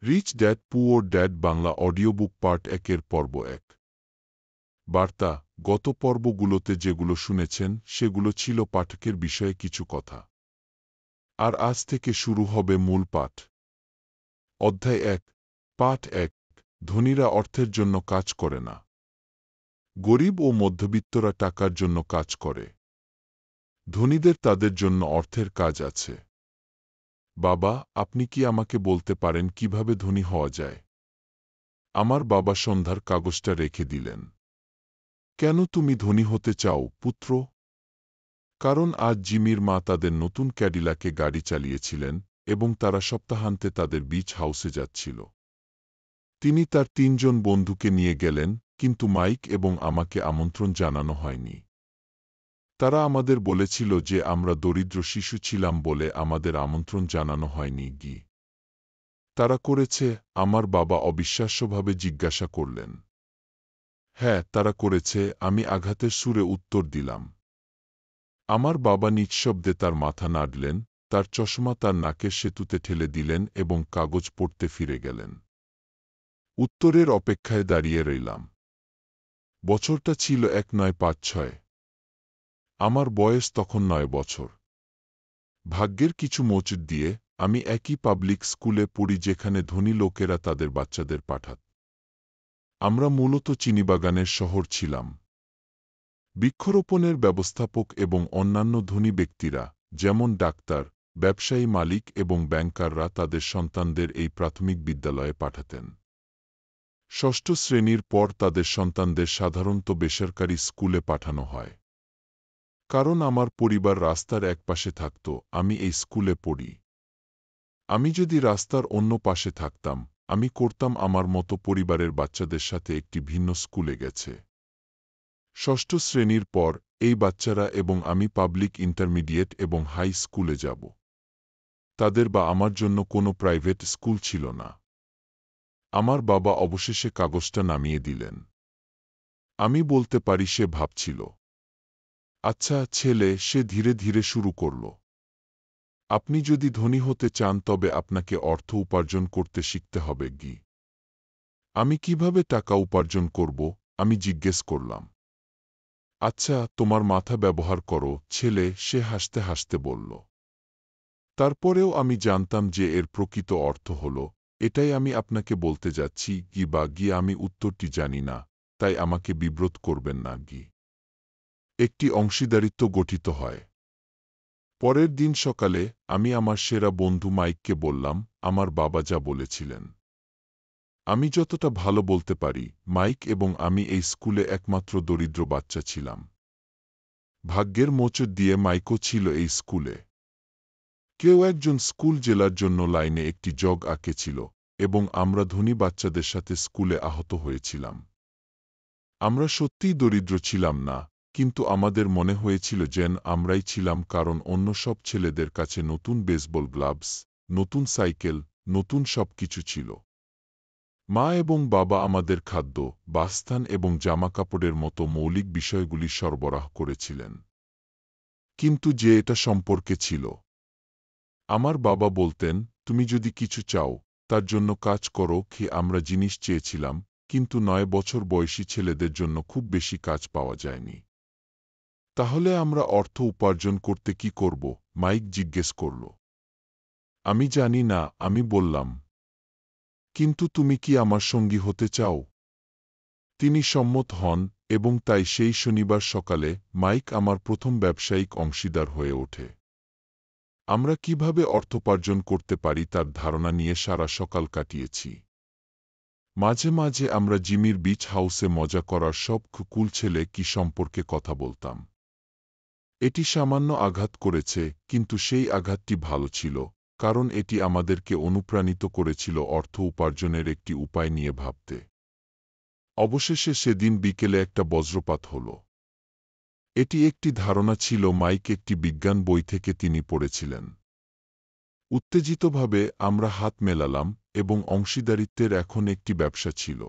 Rich dad poor dad Bangla audiobook part ১ পর্ব ১। বার্তা: গত পর্বগুলোতে যেগুলো শুনেছেন সেগুলো ছিল পাঠকের বিষয়ে কিছু কথা। আর আজ থেকে শুরু হবে মূল পাঠ। অধ্যায় ১, পাঠ ১। ধনীরা অর্থের জন্য কাজ করে না। গরিব ও মধ্যবিত্তরা টাকার জন্য কাজ করে। ধনীদের তাদের জন্য অর্থের কাজ আছে। বাবা, আপনি কি আমাকে বলতে পারেন কিভাবে ধনী হওয়া যায়? আমার বাবা সন্ধ্যার কাগজটা রেখে দিলেন। কেন তুমি ধনী হতে চাও, পুত্র? কারণ আজ জিমির মা তাদের নতুন ক্যাডিলাকে গাড়ি চালিয়েছিলেন এবং তারা সপ্তাহান্তে তাদের বিচ হাউসে যাচ্ছিল। তিনি তার ৩ জন বন্ধুকে নিয়ে গেলেন, কিন্তু মাইক এবং আমাকে আমন্ত্রণ জানানো হয়নি। তারা আমাদের বলেছিল যে আমরা দরিদ্র শিশু ছিলাম বলে আমাদের আমন্ত্রণ জানানো হয়নি। তারা করেছে? আমার বাবা অবিশ্বাস্যভাবে জিজ্ঞাসা করলেন। হ্যাঁ, তারা করেছে, আমি আঘাতের সুরে উত্তর দিলাম। আমার বাবা নিঃশব্দে তার মাথা নাড়লেন, তার চশমা তার নাকের সেতুতে ঠেলে দিলেন এবং কাগজ পড়তে ফিরে গেলেন। উত্তরের অপেক্ষায় দাঁড়িয়ে রইলাম। বছরটা ছিল ১৯৫৬। আমার বয়স তখন ৯ বছর। ভাগ্যের কিছু মোচড় দিয়ে আমি একই পাবলিক স্কুলে পড়ি যেখানে ধনী লোকেরা তাদের বাচ্চাদের পাঠাত। আমরা মূলত চিনিবাগানের শহর ছিলাম। বৃক্ষরোপণের ব্যবস্থাপক এবং অন্যান্য ধনী ব্যক্তিরা, যেমন ডাক্তার, ব্যবসায়ী মালিক এবং ব্যাংকাররা তাদের সন্তানদের এই প্রাথমিক বিদ্যালয়ে পাঠাতেন। ষষ্ঠ শ্রেণীর পর তাদের সন্তানদের সাধারণত বেসরকারি স্কুলে পাঠানো হয়। কারণ আমার পরিবার রাস্তার একপাশে থাকত, আমি এই স্কুলে পড়ি। আমি যদি রাস্তার অন্য পাশে থাকতাম, আমি করতাম আমার মতো পরিবারের বাচ্চাদের সাথে একটি ভিন্ন স্কুলে গেছে। ষষ্ঠ শ্রেণীর পর এই বাচ্চারা এবং আমি পাবলিক ইন্টারমিডিয়েট এবং হাই স্কুলে যাব। তাদের বা আমার জন্য কোনো প্রাইভেট স্কুল ছিল না। আমার বাবা অবশেষে কাগজটা নামিয়ে দিলেন। আমি বলতে পারি সে ভাবছিল। আচ্ছা ছেলে, সে ধীরে ধীরে শুরু করল। আপনি যদি ধনী হতে চান তবে আপনাকে অর্থ উপার্জন করতে শিখতে হবে। আমি কিভাবে টাকা উপার্জন করব? আমি জিজ্ঞেস করলাম। আচ্ছা, তোমার মাথা ব্যবহার করো, ছেলে, সে হাসতে হাসতে বলল। তারপরেও আমি জানতাম যে এর প্রকৃত অর্থ হল, এটাই আমি আপনাকে বলতে যাচ্ছি। আমি উত্তরটি জানি না, তাই আমাকে বিব্রত করবেন না। একটি অংশীদারিত্ব গঠিত হয়। পরের দিন সকালে আমি আমার সেরা বন্ধু মাইককে বললাম আমার বাবা যা বলেছিলেন। আমি যতটা ভালো বলতে পারি, মাইক এবং আমি এই স্কুলে একমাত্র দরিদ্র বাচ্চা ছিলাম। ভাগ্যের মোচড় দিয়ে মাইকও ছিল এই স্কুলে। কেউ একজন স্কুল জেলার জন্য লাইনে একটি জগ আঁকেছিল এবং আমরা ধনী বাচ্চাদের সাথে স্কুলে আহত হয়েছিলাম। আমরা সত্যিই দরিদ্র ছিলাম না, কিন্তু আমাদের মনে হয়েছিল যেন আমরাই ছিলাম, কারণ অন্য সব ছেলেদের কাছে নতুন বেসবল গ্লাভস, নতুন সাইকেল, নতুন সব কিছু ছিল। মা এবং বাবা আমাদের খাদ্য, বাসস্থান এবং জামাকাপড়ের মতো মৌলিক বিষয়গুলি সরবরাহ করেছিলেন। কিন্তু যে এটা সম্পর্কে ছিল। আমার বাবা বলতেন, তুমি যদি কিছু চাও, তার জন্য কাজ করো। আমরা জিনিস চেয়েছিলাম, কিন্তু ৯ বছর বয়সী ছেলেদের জন্য খুব বেশি কাজ পাওয়া যায়নি। তাহলে আমরা অর্থ উপার্জন করতে কি করব? মাইক জিজ্ঞেস করল। আমি জানি না, আমি বললাম। কিন্তু তুমি কি আমার সঙ্গী হতে চাও? তিনি সম্মত হন এবং তাই সেই শনিবার সকালে মাইক আমার প্রথম ব্যবসায়িক অংশীদার হয়ে ওঠে। আমরা কিভাবে অর্থোপার্জন করতে পারি তার ধারণা নিয়ে সারা সকাল কাটিয়েছি। মাঝে মাঝে আমরা জিমির বিচ হাউসে মজা করার সব কুল ছেলে কি সম্পর্কে কথা বলতাম। এটি সামান্য আঘাত করেছে, কিন্তু সেই আঘাতটি ভালো ছিল, কারণ এটি আমাদেরকে অনুপ্রাণিত করেছিল অর্থ উপার্জনের একটি উপায় নিয়ে ভাবতে। অবশেষে সেদিন বিকেলে একটা বজ্রপাত হল। এটি একটি ধারণা ছিল মাইক একটি বিজ্ঞান বই থেকে তিনি পড়েছিলেন। উত্তেজিতভাবে আমরা হাত মেলালাম এবং অংশীদারিত্বের এখন একটি ব্যবসা ছিল।